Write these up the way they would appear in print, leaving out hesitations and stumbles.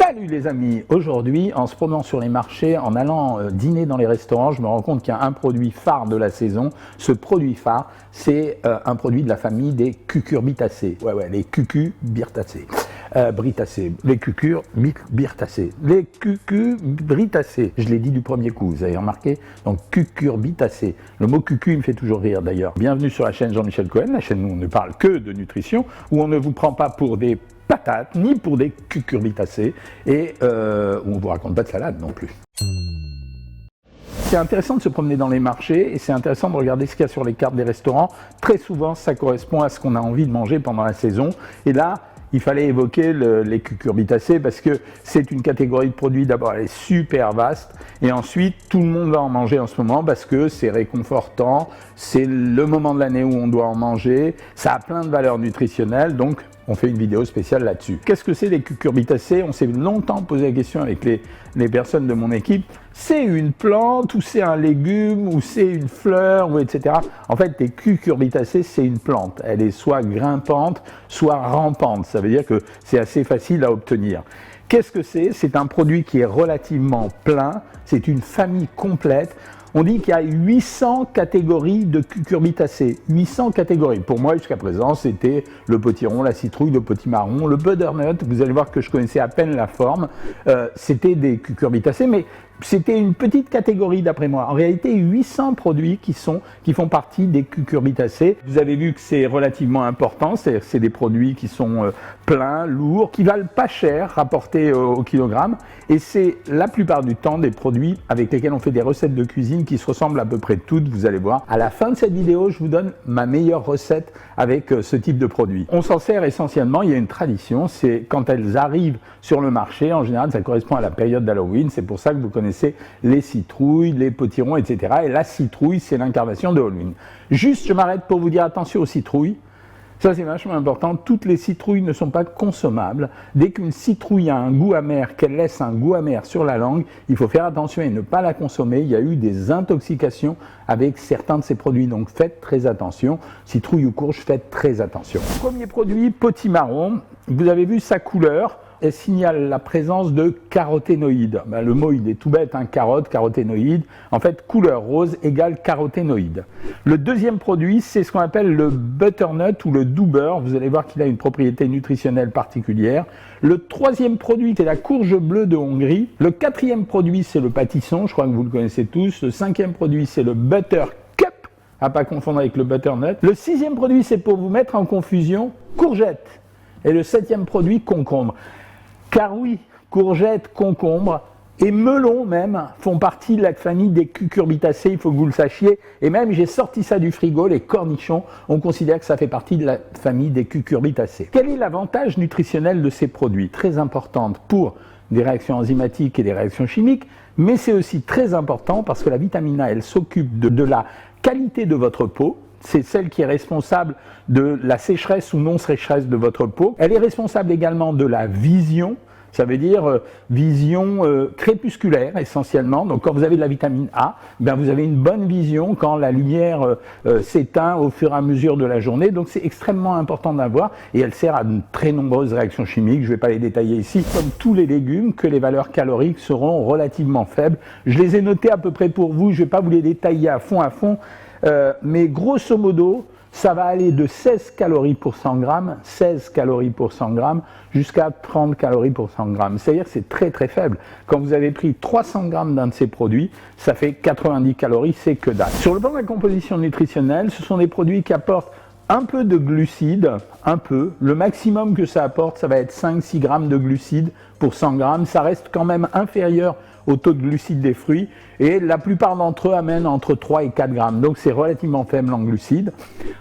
Salut les amis! Aujourd'hui, en se promenant sur les marchés, en allant dîner dans les restaurants, je me rends compte qu'il y a un produit phare de la saison. Ce produit phare, c'est un produit de la famille des cucurbitacées. Ouais, les cucurbitacées. Les cucurbitacées. Les cucurbitacées. Je l'ai dit du premier coup, vous avez remarqué? Donc cucurbitacées. Le mot cucu, il me fait toujours rire d'ailleurs. Bienvenue sur la chaîne Jean-Michel Cohen, la chaîne où on ne parle que de nutrition, où on ne vous prend pas pour des patates, ni pour des cucurbitacées, et où on ne vous raconte pas de salade non plus. C'est intéressant de se promener dans les marchés et c'est intéressant de regarder ce qu'il y a sur les cartes des restaurants. Très souvent, ça correspond à ce qu'on a envie de manger pendant la saison. Et là, il fallait évoquer les cucurbitacées parce que c'est une catégorie de produits, d'abord elle est super vaste et ensuite tout le monde va en manger en ce moment parce que c'est réconfortant, c'est le moment de l'année où on doit en manger, ça a plein de valeurs nutritionnelles, donc on fait une vidéo spéciale là-dessus. Qu'est-ce que c'est les cucurbitacées? On s'est longtemps posé la question avec les personnes de mon équipe. C'est une plante ou c'est un légume ou c'est une fleur ou etc. En fait, les cucurbitacées, c'est une plante. Elle est soit grimpante, soit rampante. Ça veut dire que c'est assez facile à obtenir. Qu'est-ce que c'est? C'est un produit qui est relativement plein. C'est une famille complète. On dit qu'il y a 800 catégories de cucurbitacées. 800 catégories. Pour moi, jusqu'à présent, c'était le potiron, la citrouille, le potimarron, le butternut. Vous allez voir que je connaissais à peine la forme. C'était des cucurbitacées, mais c'était une petite catégorie d'après moi. En réalité, 800 produits qui font partie des cucurbitacées. Vous avez vu que c'est relativement important. C'est des produits qui sont pleins, lourds, qui valent pas cher rapportés au kilogramme. Et c'est la plupart du temps des produits avec lesquels on fait des recettes de cuisine qui se ressemblent à peu près toutes, vous allez voir. À la fin de cette vidéo, je vous donne ma meilleure recette avec ce type de produit. On s'en sert essentiellement, il y a une tradition, c'est quand elles arrivent sur le marché, en général ça correspond à la période d'Halloween, c'est pour ça que vous connaissez les citrouilles, les potirons, etc. Et la citrouille, c'est l'incarnation de Halloween. Juste, je m'arrête pour vous dire attention aux citrouilles. Ça, c'est vachement important. Toutes les citrouilles ne sont pas consommables. Dès qu'une citrouille a un goût amer, qu'elle laisse un goût amer sur la langue, il faut faire attention et ne pas la consommer. Il y a eu des intoxications avec certains de ces produits, donc faites très attention. Citrouille ou courge, faites très attention. Premier produit, potimarron. Vous avez vu sa couleur. Elle signale la présence de caroténoïdes. Le mot, il est tout bête, hein, carotte, caroténoïde. En fait, couleur rose égale caroténoïde. Le deuxième produit, c'est ce qu'on appelle le butternut ou le doux beurre. Vous allez voir qu'il a une propriété nutritionnelle particulière. Le troisième produit, c'est la courge bleue de Hongrie. Le quatrième produit, c'est le pâtisson. Je crois que vous le connaissez tous. Le cinquième produit, c'est le buttercup, à pas confondre avec le butternut. Le sixième produit, c'est pour vous mettre en confusion, courgette. Et le septième produit, concombre. Car oui, courgettes, concombres et melons même font partie de la famille des cucurbitacées, il faut que vous le sachiez. Et même, j'ai sorti ça du frigo, les cornichons, on considère que ça fait partie de la famille des cucurbitacées. Quel est l'avantage nutritionnel de ces produits? Très importante pour des réactions enzymatiques et des réactions chimiques, mais c'est aussi très important parce que la vitamine A, elle s'occupe de la qualité de votre peau. C'est celle qui est responsable de la sécheresse ou non-sécheresse de votre peau. Elle est responsable également de la vision, ça veut dire vision crépusculaire essentiellement. Donc quand vous avez de la vitamine A, vous avez une bonne vision quand la lumière s'éteint au fur et à mesure de la journée. Donc c'est extrêmement important d'avoir et elle sert à de très nombreuses réactions chimiques. Je ne vais pas les détailler ici. Comme tous les légumes, que les valeurs caloriques seront relativement faibles. Je les ai notés à peu près pour vous, je ne vais pas vous les détailler à fond. Mais grosso modo, ça va aller de 16 calories pour 100 grammes, 16 calories pour 100 grammes, jusqu'à 30 calories pour 100 grammes. C'est-à-dire que c'est très très faible. Quand vous avez pris 300 grammes d'un de ces produits, ça fait 90 calories, c'est que dalle. Sur le plan de la composition nutritionnelle, ce sont des produits qui apportent un peu de glucides, un peu. Le maximum que ça apporte, ça va être 5-6 grammes de glucides pour 100 grammes. Ça reste quand même inférieur au taux de glucides des fruits et la plupart d'entre eux amènent entre 3 et 4 grammes. Donc c'est relativement faible en glucides.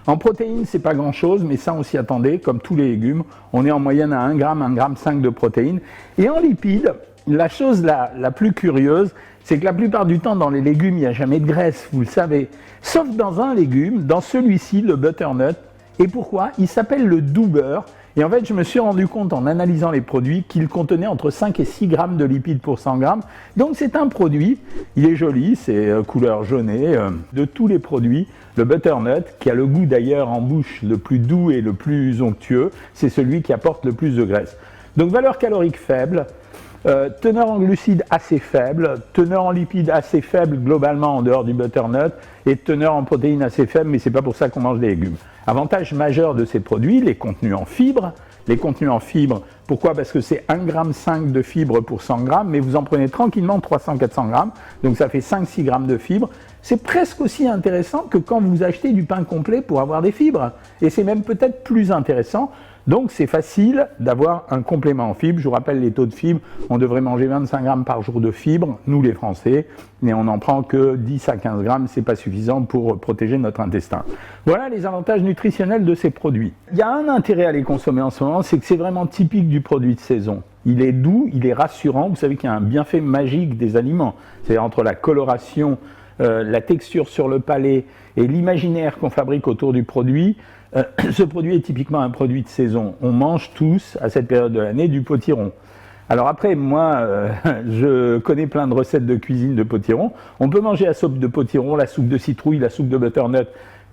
En protéines, c'est pas grand chose, mais ça on s'y attendait, comme tous les légumes. On est en moyenne à 1 gramme, 1,5 gramme de protéines. Et en lipides, la chose la plus curieuse, c'est que la plupart du temps dans les légumes, il n'y a jamais de graisse, vous le savez. Sauf dans un légume, dans celui-ci, le butternut. Et pourquoi? Il s'appelle le doux beurre. Et en fait, je me suis rendu compte en analysant les produits qu'il contenait entre 5 et 6 grammes de lipides pour 100 grammes. Donc c'est un produit, il est joli, c'est couleur jaunée. De tous les produits, le butternut, qui a le goût d'ailleurs en bouche le plus doux et le plus onctueux, c'est celui qui apporte le plus de graisse. Donc valeur calorique faible, Teneur en glucides assez faible, teneur en lipides assez faible globalement en dehors du butternut, et teneur en protéines assez faible, mais c'est pas pour ça qu'on mange des légumes. Avantage majeur de ces produits, les contenus en fibres. Les contenus en fibres, pourquoi? Parce que c'est 1,5 g de fibres pour 100 g, mais vous en prenez tranquillement 300-400 g, donc ça fait 5-6 g de fibres. C'est presque aussi intéressant que quand vous achetez du pain complet pour avoir des fibres, et c'est même peut-être plus intéressant. Donc c'est facile d'avoir un complément en fibres. Je vous rappelle les taux de fibres, on devrait manger 25 g par jour de fibres, nous les Français, mais on n'en prend que 10 à 15 g, c'est pas suffisant pour protéger notre intestin. Voilà les avantages nutritionnels de ces produits. Il y a un intérêt à les consommer en ce moment, c'est que c'est vraiment typique du produit de saison. Il est doux, il est rassurant, vous savez qu'il y a un bienfait magique des aliments, c'est-à-dire entre la coloration, la texture sur le palais et l'imaginaire qu'on fabrique autour du produit. Ce produit est typiquement un produit de saison. On mange tous, à cette période de l'année, du potiron. Alors après, moi, je connais plein de recettes de cuisine de potiron. On peut manger la soupe de potiron, la soupe de citrouille, la soupe de butternut,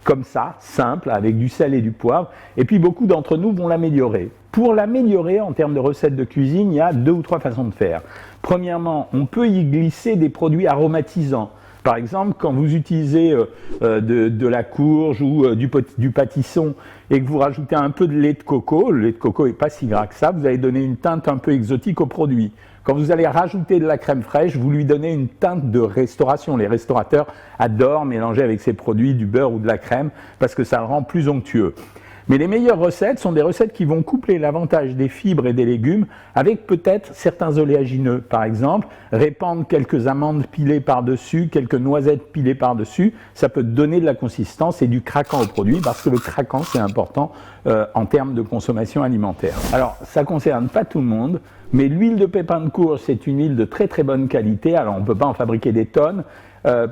comme ça, simple, avec du sel et du poivre. Et puis beaucoup d'entre nous vont l'améliorer. Pour l'améliorer, en termes de recettes de cuisine, il y a 2 ou 3 façons de faire. Premièrement, on peut y glisser des produits aromatisants. Par exemple, quand vous utilisez de la courge ou du pâtisson et que vous rajoutez un peu de lait de coco, le lait de coco n'est pas si gras que ça, vous allez donner une teinte un peu exotique au produit. Quand vous allez rajouter de la crème fraîche, vous lui donnez une teinte de restauration. Les restaurateurs adorent mélanger avec ces produits du beurre ou de la crème parce que ça le rend plus onctueux. Mais les meilleures recettes sont des recettes qui vont coupler l'avantage des fibres et des légumes avec peut-être certains oléagineux. Par exemple, répandre quelques amandes pilées par-dessus, quelques noisettes pilées par-dessus, ça peut donner de la consistance et du craquant au produit parce que le craquant c'est important en termes de consommation alimentaire. Alors ça ne concerne pas tout le monde, mais l'huile de pépins de courge c'est une huile de très très bonne qualité, alors on ne peut pas en fabriquer des tonnes,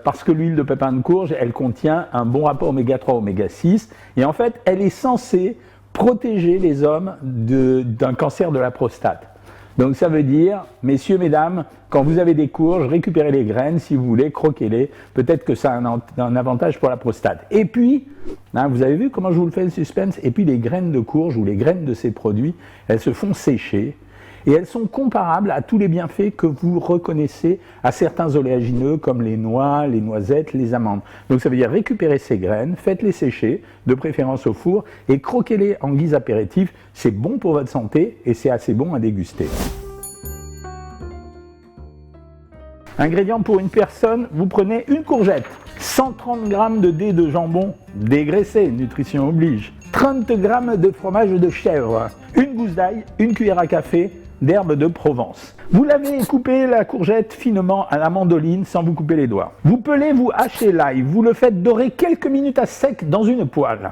parce que l'huile de pépins de courge, elle contient un bon rapport oméga 3, oméga 6, et en fait, elle est censée protéger les hommes d'un cancer de la prostate. Donc ça veut dire, messieurs, mesdames, quand vous avez des courges, récupérez les graines, si vous voulez, croquez-les, peut-être que ça a un avantage pour la prostate. Et puis, hein, vous avez vu comment je vous le fais le suspense, et puis les graines de courge ou les graines de ces produits, elles se font sécher, et elles sont comparables à tous les bienfaits que vous reconnaissez à certains oléagineux comme les noix, les noisettes, les amandes. Donc ça veut dire récupérer ces graines, faites-les sécher, de préférence au four, et croquez-les en guise apéritif. C'est bon pour votre santé et c'est assez bon à déguster. Ingrédients pour une personne, vous prenez une courgette, 130 g de dés de jambon dégraissé, nutrition oblige, 30 g de fromage de chèvre, une gousse d'ail, une cuillère à café d'herbe de Provence. Vous lavez et coupez la courgette finement à la mandoline sans vous couper les doigts. Vous pelez, vous hachez l'ail, vous le faites dorer quelques minutes à sec dans une poêle.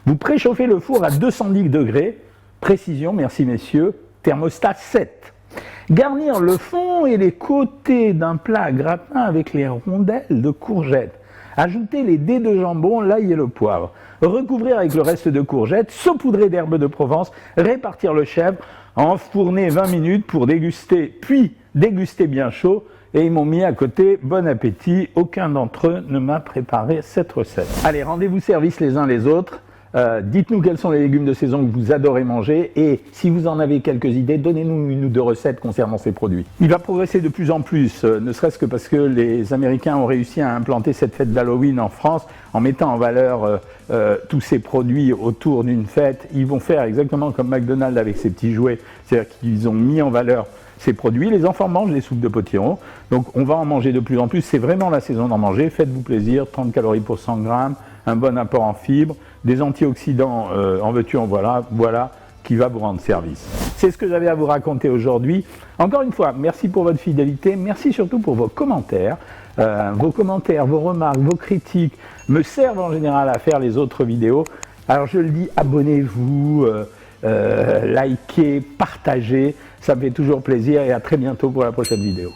Vous préchauffez le four à 210 degrés, précision, merci messieurs, thermostat 7. Garnir le fond et les côtés d'un plat à gratin avec les rondelles de courgettes. Ajoutez les dés de jambon, l'ail et le poivre. Recouvrir avec le reste de courgettes, saupoudrer d'herbe de Provence, répartir le chèvre, enfourner 20 minutes pour déguster, puis déguster bien chaud. Et ils m'ont mis à côté, bon appétit, aucun d'entre eux ne m'a préparé cette recette. Allez, rendez-vous service les uns les autres. Dites-nous quels sont les légumes de saison que vous adorez manger et si vous en avez quelques idées, donnez-nous une ou deux recettes concernant ces produits. Il va progresser de plus en plus, ne serait-ce que parce que les Américains ont réussi à implanter cette fête d'Halloween en France en mettant en valeur tous ces produits autour d'une fête. Ils vont faire exactement comme McDonald's avec ses petits jouets, c'est-à-dire qu'ils ont mis en valeur ces produits. Les enfants mangent les soupes de potiron, donc on va en manger de plus en plus. C'est vraiment la saison d'en manger. Faites-vous plaisir, 30 calories pour 100 grammes, un bon apport en fibres, des antioxydants, en veux-tu, en voilà, qui va vous rendre service. C'est ce que j'avais à vous raconter aujourd'hui. Encore une fois, merci pour votre fidélité, merci surtout pour vos commentaires. Vos commentaires, vos remarques, vos critiques me servent en général à faire les autres vidéos. Alors je le dis, abonnez-vous, likez, partagez, ça me fait toujours plaisir et à très bientôt pour la prochaine vidéo.